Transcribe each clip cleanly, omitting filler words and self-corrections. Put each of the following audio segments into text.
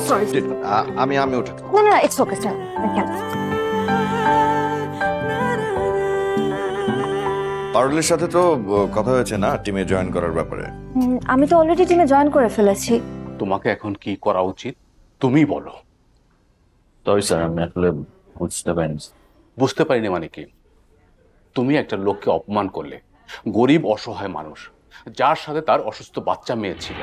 Sorry. আমি ওঠা। না না, ইটস ওকে স্যার। পারুলের সাথে তো কথা হয়েছে না টিমে জয়েন করার ব্যাপারে? আমি তো অলরেডি টিমে জয়েন করে ফেলেছি। তোমাকে এখন কি করা উচিত তুমি বলো। সরি স্যার, আমি আসলে বুঝতে পারিনি। বুঝতে পারিনি মানে কি? তুমি একটা লোককে অপমান করলে, গরিব অসহায় মানুষ যার সাথে তার অসুস্থ বাচ্চা মেয়ে ছিল।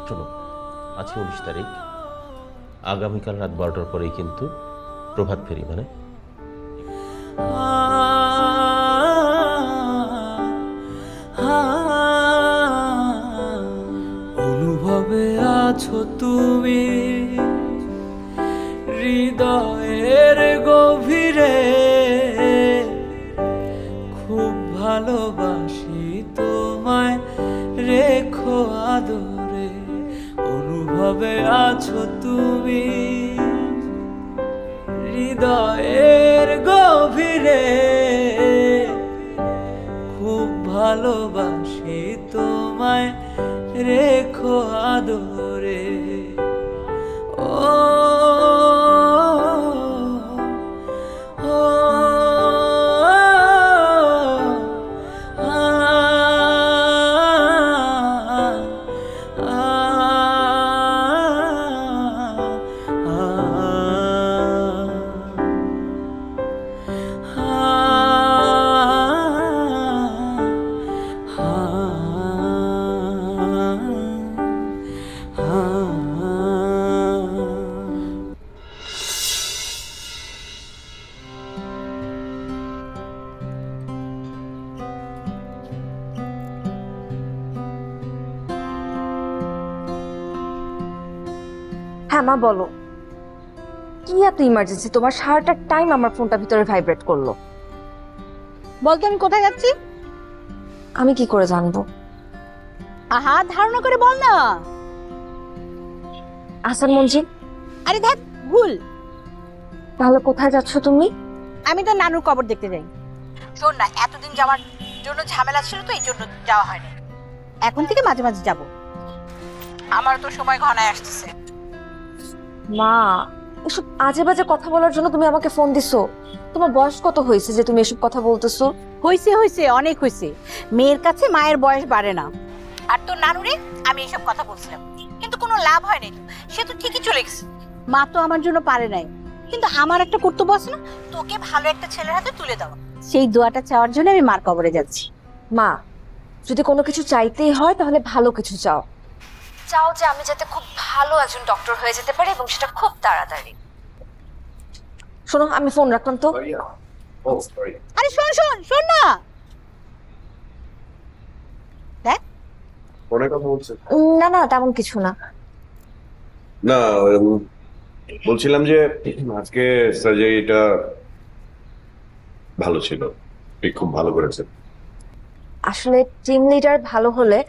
শোনো, আজকে 19 তারিখ, আগামীকাল রাত 12টার পরেই কিন্তু প্রভাত ফেরি, মানে অনুভবে আছো তুমি হৃদয়ের গভীরে, খুব ভালোবাসি তোমায় রেখো আদরে। অনুভবে আছো তুমি হৃদয়ের গভীরে, খুব ভালোবাসি তোমায় রেখো আদরে। ও হ্যাঁ মা বলো, কি এত ইমার্জেন্সি তোমার? সারাটা টাইম আমার ফোনটা ভিতরে ভাইব্রেট করলো। বলতো আমি কোথায় যাচ্ছি? আমি কি করে জানবো? আহা, ধারণা করে বল না। আহসান মঞ্জিল। আরে দেখ, ভুল। তাহলে কোথায় যাচ্ছ তুমি? আমি তো নানুর কবর দেখতে যাই। শোন না, এতদিন যাওয়ার জন্য ঝামেলা ছিল তো, এই জন্য যাওয়া হয়নি। এখন থেকে মাঝে মাঝে যাব। আমার তো সময় ঘনায় আসতেছে। মা, এসব আজে বাজে কথা বলার জন্য তুমি আমাকে ফোন দিছো? তোমার বয়স কত হয়েছে যে তুমি এসব কথা বলতেছো? হয়েছে হয়েছে, অনেক হয়েছে। মেয়ের কাছে মায়ের বয়স বাড়ে না। আর তোর নানুরে আমি এসব কথা বলছিলাম, কিন্তু কোনো লাভ হয়নি। সে তো ঠিকই চলে গেছে। মা তো আমার জন্য পারে নাই, কিন্তু আমার একটা কর্তব্য আছে না, তোকে ভালো একটা ছেলের হাতে তুলে দেওয়া। সেই দোয়াটা চাওয়ার জন্য আমি মার কবরে যাচ্ছি। মা, যদি কোনো কিছু চাইতেই হয় তাহলে ভালো কিছু চাও। চাও যে আমি যাতে খুব ভালো একজন ডক্টর হয়ে যেতে পারি, এবং সেটা খুব তাড়াতাড়ি। শোনো, আমি ফোন রাখলাম তো। আরে শোন শোন শোন না, দেখ। ফোনে কথা বলছে? না না, তেমন কিছু না। না, বলছিলাম যে আজকে সার্জারিটা ভালো ছিল, খুব ভালো করেছে। আসলে টিম লিডার ভালো হলে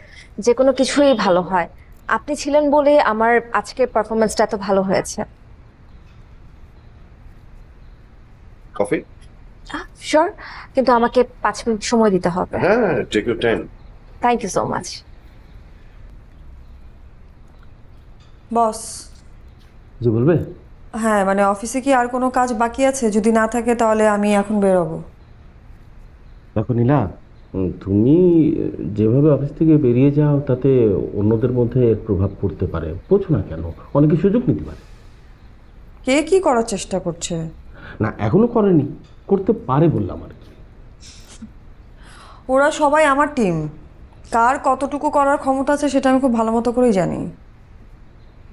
যে কোনো কিছুই ভালো হয়। আপনি ছিলেন বলে আমার আজকের পারফরমেন্সটা এত ভালো হয়েছে। কফি? শিওর, কিন্তু আমাকে 5 মিনিট সময় দিতে হবে। হ্যাঁ, take your time. Thank you so much. Boss. জি বলবে? হ্যাঁ, মানে অফিসে কি আর কোনো কাজ বাকি আছে? যদি না থাকে তাহলে আমি এখন বেরোবো। দেখো নীলা, তুমি যেভাবে অফিস থেকে বেরিয়ে যাও তাতে অন্যদের মধ্যে প্রভাব পড়তে পারে। বোঝো না কেন? অনেকে সুযোগ নিতে পারে। কে কি করার চেষ্টা করছে? না, এখনো করেনি, করতে পারে বললাম আর কি। ওরা সবাই আমার টিম। কার কতটুকু করার ক্ষমতা আছে সেটা আমি খুব ভালো মতো করেই জানি।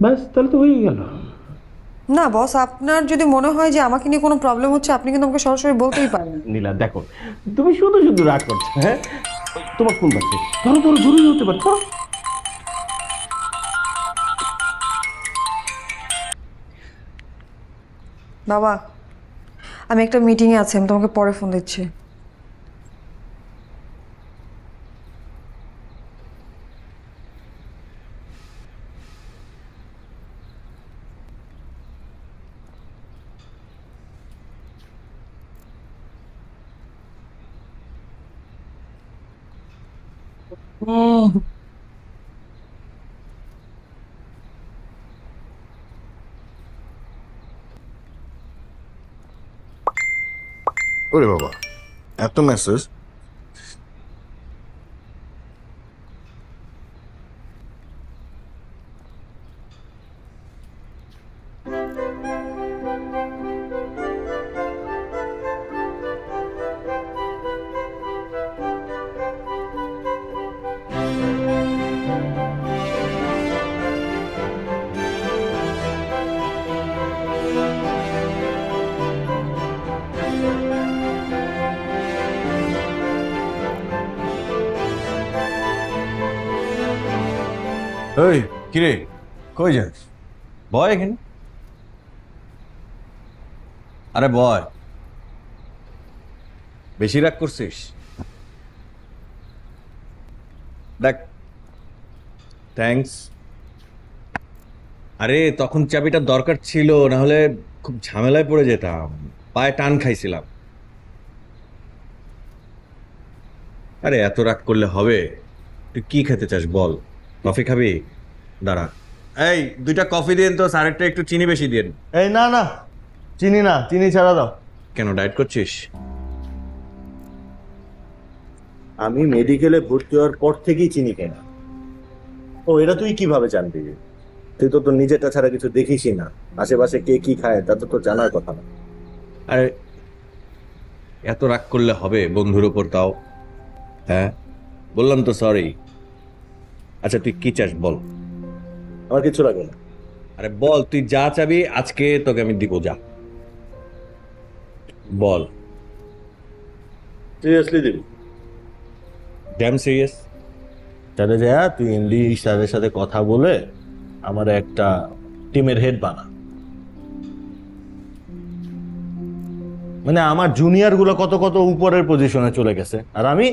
ব্যাস, তাহলে তো হয়েই গেল। না বস, আপনার যদি মনে হয় যে আমাকে নিয়ে কোনো প্রবলেম হচ্ছে, আপনি কিন্তু আমাকে সরাসরি বলতেই পারেন। নীলা দেখো, তুমি শুধু শুধু রাগ করছো। হ্যাঁ, তোমার ফোন বাজছে, ধরো ধরো, জরুরি হতে পারে, ধরো। বাবা, আমি একটা মিটিংয়ে আছি, আমি তোমাকে পরে ফোন দিচ্ছি। ওরে বাবা, এত মেসেজ! ওই কিরে, কই যাস? বয় এখানে। আরে বয়, বেশি রাগ করছিস? দেখ, থ্যাঙ্কস। আরে তখন চাবিটা দরকার ছিল, না হলে খুব ঝামেলায় পড়ে যেতাম, পায়ে টান খাইছিলাম। আরে এত রাগ করলে হবে? তুই কি খেতে চাস বল? কফি খাবি? দাঁড়া, এই 2টা কফি দিন তো, আরেকটা একটু চিনি বেশি দিন। এই না না, চিনি না, চিনি ছাড়া দাও। কেন, ডায়েট করছিস? আমি মেডিকেলে ভর্তি হওয়ার পর থেকেই চিনি কেনা। ও, এটা তুই কিভাবে জানবি? তুই তো তোর নিজেরটা ছাড়া কিছু দেখিসই না। আশেপাশে কে কি খায় তা তো তোর জানার কথা না। আরে এত রাগ করলে হবে বন্ধুর ওপর? তাও হ্যাঁ, বললাম তো সরি। আচ্ছা তুই কি চাস বল? আমার কিছু লাগে না। আরে বল, তুই যা চাবি আজকে তোকে আমি দিব, যা বল। সিরিয়াসলি দিবি? Damn serious. তাহলে যা, তুই এমডি স্যারের সাথে কথা বলে আমার একটা টিমের হেড বানা। মানে আমার জুনিয়র গুলো কত কত উপরের পজিশনে চলে গেছে, আর আমি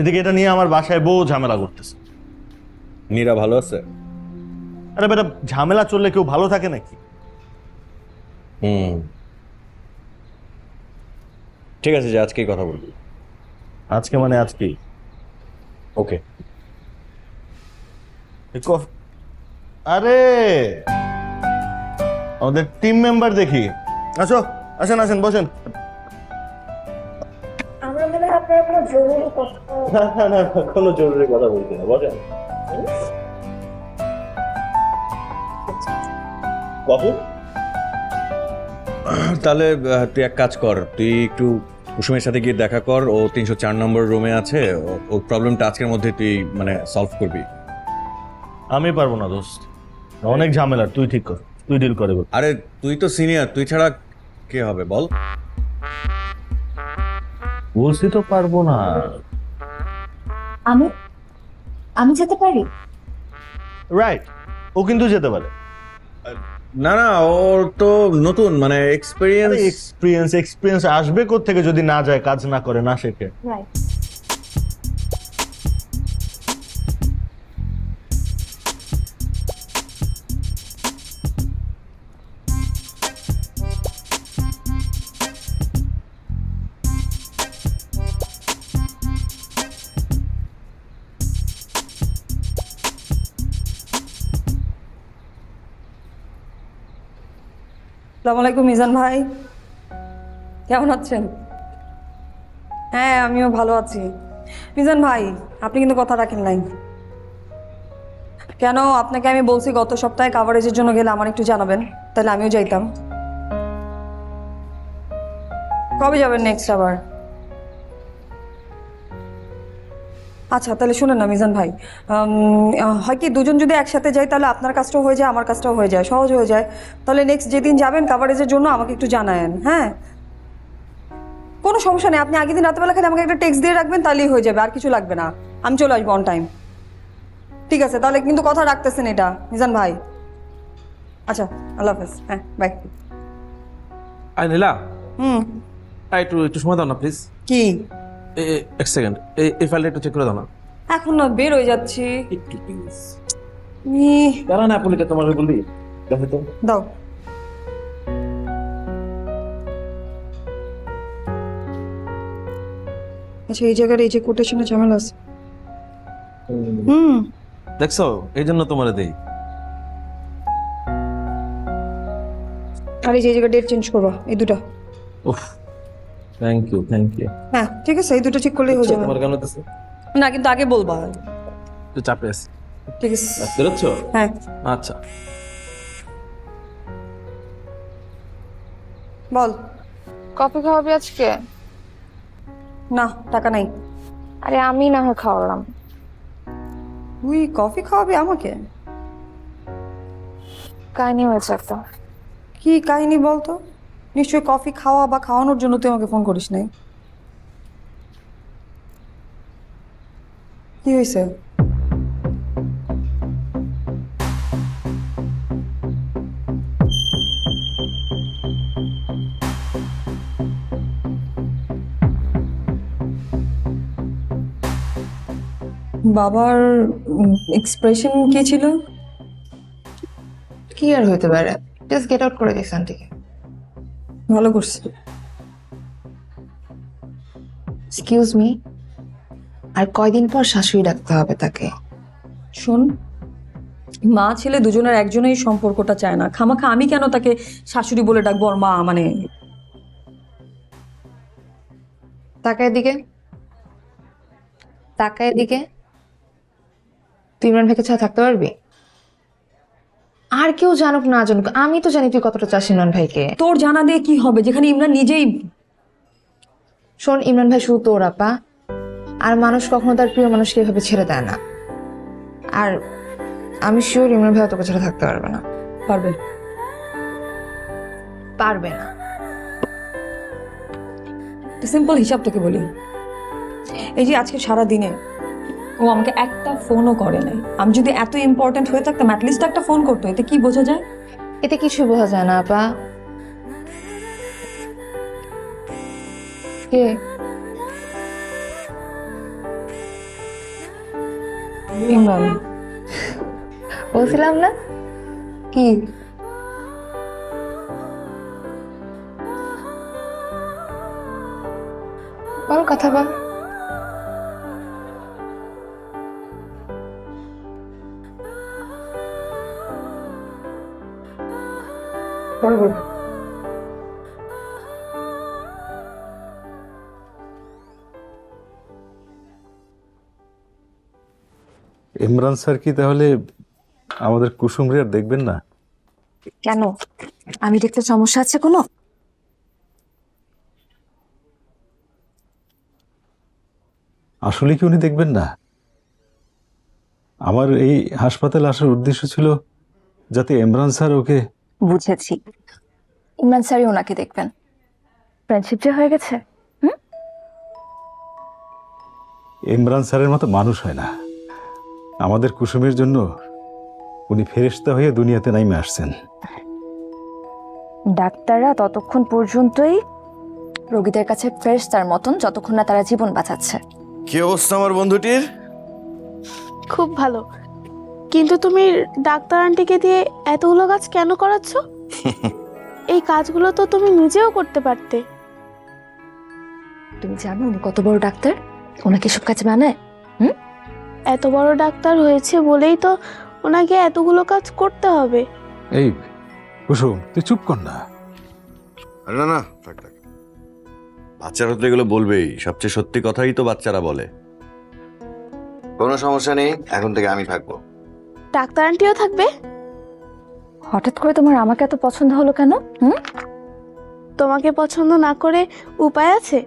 এদিকে এটা নিয়ে আমার বাসায় বউ ঝামেলা করতেছে। নীরা ভালো আছে? আরে বেটা, ঝামেলা চললে কেউ ভালো থাকে নাকি? ঠিক আছে, যে আজকেই কথা বলবি। আজকে মানে আজকেই? ওকে। আরে আমাদের টিম মেম্বার দেখি। আসো, আসেন আসেন, বসেন। না না, কোনো জরুরি কথা বলতে না, বসেন। কফি? তাহলে তুই এক কাজ কর, তুই একটু কুসুমের সাথে গিয়ে দেখা কর। ও 304 নম্বর রুমে আছে। ও প্রবলেমটা আজকের মধ্যে তুই মানে সলভ করবি। আমি পারবো না দোস্ত, অনেক ঝামেলা। তুই ঠিক কর, তুই ডিল করে বল। আরে তুই তো সিনিয়র, তুই ছাড়া কে হবে বল? বলছি তো পারবো না। আমি যেতে পারি? রাইট, ও কিন্তু যেতে পারে। না না, ওর তো নতুন মানে এক্সপিরিয়েন্স আসবে কোত্থেকে যদি না যায়, কাজ না করে, না শেখে। রাইট। আসসালামু আলাইকুম মিজান ভাই, কেমন আছেন? হ্যাঁ আমিও ভালো আছি। মিজান ভাই, আপনি কিন্তু কথা রাখেন নাই। কেন, আপনাকে আমি বলছি গত সপ্তাহে কাভারেজের জন্য গেলে আমার একটু জানাবেন, তাহলে আমিও যাইতাম। কবে যাবেন নেক্সট আবার? আচ্ছা তাহলে শুনেন না মিজান ভাই, হয় কি দুজন যদি একসাথে যাই তাহলে আপনার কাজটাও হয়ে যায়, আমার কাজটাও হয়ে যায়, সহজ হয়ে যায়। তাহলে নেক্সট যেদিন যাবেন কাভারেজের জন্য আমাকে একটু জানায়েন। হ্যাঁ, কোনো সমস্যা নেই, আপনি আগের দিন রাতেবেলা খালি আমাকে একটা টেক্সট দিয়ে রাখবেন, তাহলেই হয়ে যাবে, আর কিছু লাগবে না। আমি চলে আসবো অন টাইম। ঠিক আছে, তাহলে কিন্তু কথা রাখতেছেন এটা মিজান ভাই। আচ্ছা, আল্লাহ হাফেজ। হ্যাঁ, বাই। আই নীলা, হুম, একটু সময় দাও না প্লিজ। কি? এক সেকেন্ড, এই ফাইলটা একটু চেক করে দাও না। এখন না, বের হয়ে যাচ্ছি। একটু প্লিজ। ইহ, দাঁড়া না, পুলিকে তোমার বলবি। দেখো তো। দাও। আচ্ছা, এই জায়গার এই যে কোটেশনে ঝামেলা আছে। দেখছো, এই জন্য তোমার দেই। আর এই যে জায়গায় ডেট চেঞ্জ করবো, এই দুটো। উফ, থ্যাংক ইউ, থ্যাংক ইউ। হ্যাঁ ঠিক আছে, এই দুটো ঠিক করলেই হয়ে যাবে। তোমার কেমন হতেছে? না কিন্তু আগে বলবা। একটু চাপে আছি। ঠিক আছে, বেরোচ্ছ? হ্যাঁ। আচ্ছা। বল। কফি খাওয়াবি আজকে? না, টাকা নাই। আরে আমি না হয় খাওয়ালাম। তুই কফি খাওয়াবি আমাকে? কাহিনী হয়েছে একটা। কি কাহিনী বলতো? নিশ্চয়ই কফি খাওয়া বা খাওয়ানোর জন্য তুই আমাকে ফোন করিস নাই। কি হয়েছে? বাবার এক্সপ্রেশন কি ছিল? কি আর হইতে পারে, জাস্ট গেট আউট করে দিস আন্টিকে। ভালো করছে। এক্সকিউজ মি, আর কয়দিন পর শাশুড়ি ডাকতে হবে তাকে। শোন, মা ছেলে দুজনের একজনেই সম্পর্কটা চায় না, খামাখা আমি কেন তাকে শাশুড়ি বলে ডাকবো? আর মা মানে তাকায় দিকে, তাকায় দিকে। তুই ইমরান ভাইকে ছাড়া থাকতে পারবি? আর কেউ জানুক না জানুক, আমি তো জানি তুই কতটা চাস ইমরান ভাইকে। তোর জানা দিয়ে কি হবে, যেখানে ইমরান নিজেই। শোন, ইমরান ভাই শুধু তোর আপা, আর মানুষ কখনো তার প্রিয় মানুষকে এভাবে ছেড়ে দেয় না। আর আমি শিওর ইমরান ভাই তোকে ছাড়া থাকতে পারবে না। পারবে? পারবে না। সিম্পল হিসাব তোকে বলি, এই যে আজকে সারা দিনে ও আমাকে একটা ফোনও করে নাই। আমি যদি এত ইম্পর্টেন্ট হয়ে থাকতাম অ্যাটলিস্ট একটা ফোন করতো। এতে কি বোঝা যায়? এতে কিছু বোঝা যায় না আপা। কে? ইমরান। বলছিলাম না। কি? বল, কথা বল। বল। ইমরান স্যার কি তাহলে আমাদের কুসুমরে আর দেখবেন না? কেন, আমি দেখতে সমস্যা আছে কোনো? আসলে কি উনি দেখবেন না? আমার এই হাসপাতালে আসার উদ্দেশ্য ছিল যাতে ইমরান স্যার ওকে। বুঝেছি, ইমরান স্যারই ওনাকে দেখবেন। ফ্রেন্ডশিপ যে হয়ে গেছে। ইমরান স্যারের মতো মানুষ হয় না। আমাদের কুসুমের জন্য উনি ফেরেশতা হয়ে দুনিয়াতে নাইমে আসছেন। ডাক্তাররা ততক্ষণ পর্যন্তই রোগীদের কাছে ফেরেশতার মতন, যতক্ষণ না তারা জীবন বাঁচাচ্ছে। কি অবস্থা আমার বন্ধুটির? খুব ভালো, কিন্তু তুমি ডাক্তার আন্টিকে দিয়ে এতগুলো কাজ কেন করাচ্ছ? এই কাজগুলো তো তুমি নিজেও করতে পারতে। তুমি জানো উনি কত বড় ডাক্তার? ওনাকে সব কাজ বানায়। এত বড় ডাক্তার হয়েছে বলেই তো ওনাকে এতগুলো কাজ করতে হবে। এই কুসুম, তুই চুপ কর না। আরে না না, থাক থাক। বাচ্চারা তো এগুলো বলবেই, সবচেয়ে সত্যি কথাই তো বাচ্চারা বলে। কোনো সমস্যা নেই, এখন থেকে আমি থাকবো। ডাক্তার আন্টিও থাকবে? হঠাৎ করে তোমার আমাকে এত পছন্দ হলো কেন? তোমাকে পছন্দ না করে উপায় আছে?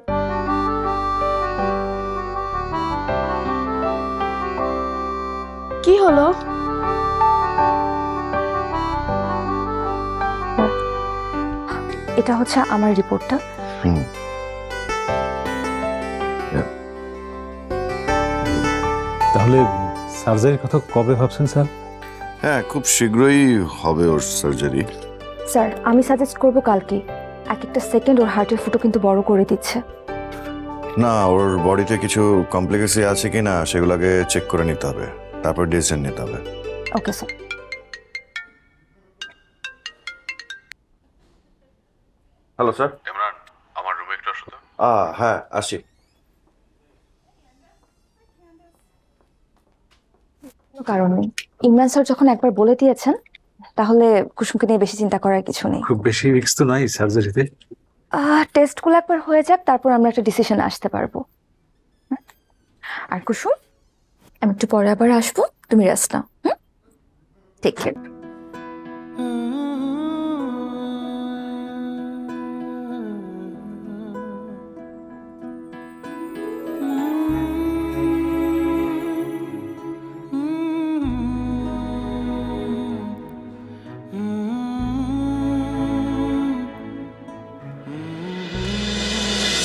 কি হলো? এটা হচ্ছে আমার রিপোর্টটা। তাহলে সার্জারির কথা কবে ভাবছেন স্যার? হ্যাঁ, খুব শীঘ্রই হবে ওর সার্জারি। স্যার, আমি সাজেস্ট করব কালকে। এক একটা সেকেন্ড ওর হার্টের ফুটো কিন্তু বড় করে দিচ্ছে। না, ওর বডিতে কিছু কমপ্লিকেসি আছে কিনা সেগুলোকে চেক করে নিতে হবে, তারপর ডিসিশন নিতে হবে। Okay sir. Hello sir. Imran, আমার রুমে একটু আসো তো। হ্যাঁ, আসি। কারণ নেই, ইমরান স্যার যখন একবার বলে দিয়েছেন তাহলে কুসুমকে নিয়ে বেশি চিন্তা করার কিছু নেই। খুব বেশি রিস্ক তো নাই সার্জারিতে। টেস্টগুলো একবার হয়ে যাক, তারপর আমরা একটা ডিসিশনে আসতে পারবো। আর কুসুম, আমি একটু পরে আবার আসবো, তুমি রেস্ট নাও। Take care.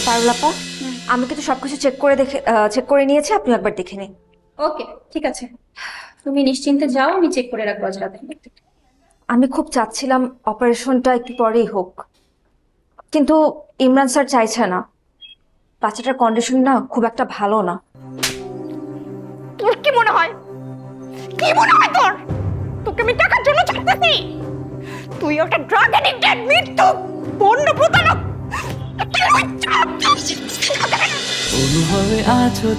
পারুলাপা, আমি কিন্তু সবকিছু চেক করে নিয়েছি, আপনি একবার দেখে নিন। ওকে, ঠিক আছে, তুমি নিশ্চিন্তে যাও, আমি চেক করে রাখবো আজ রাতে। আমি খুব চাচ্ছিলাম অপারেশনটা একটু পরেই হোক, কিন্তু ইমরান স্যার চাইছে না। বাচ্চাটার কন্ডিশন না খুব একটা ভালো না। তোর কি মনে হয়, কি মনে হয় তোর? তোকে আমি টাকার জন্য ছাড়তেছি? তুই একটা ড্রাগ অ্যাডিক্টেড, মৃত্যু পণ্য প্রতারক। অনুভবে আছো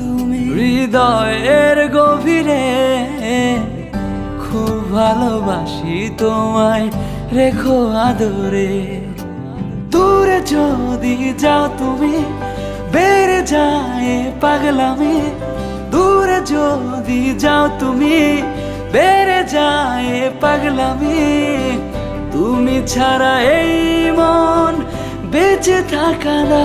তুমি হৃদয়ের গভীরে, খুব ভালোবাসি তোমায়, রেখো আদরে। দূরে যদি যাও তুমি, বেড়ে যায় পাগলামি। দূরে যদি যাও তুমি, বেড়ে যায় পাগলামি। তুমি ছাড়া এই মন বেঁচে থাকা না।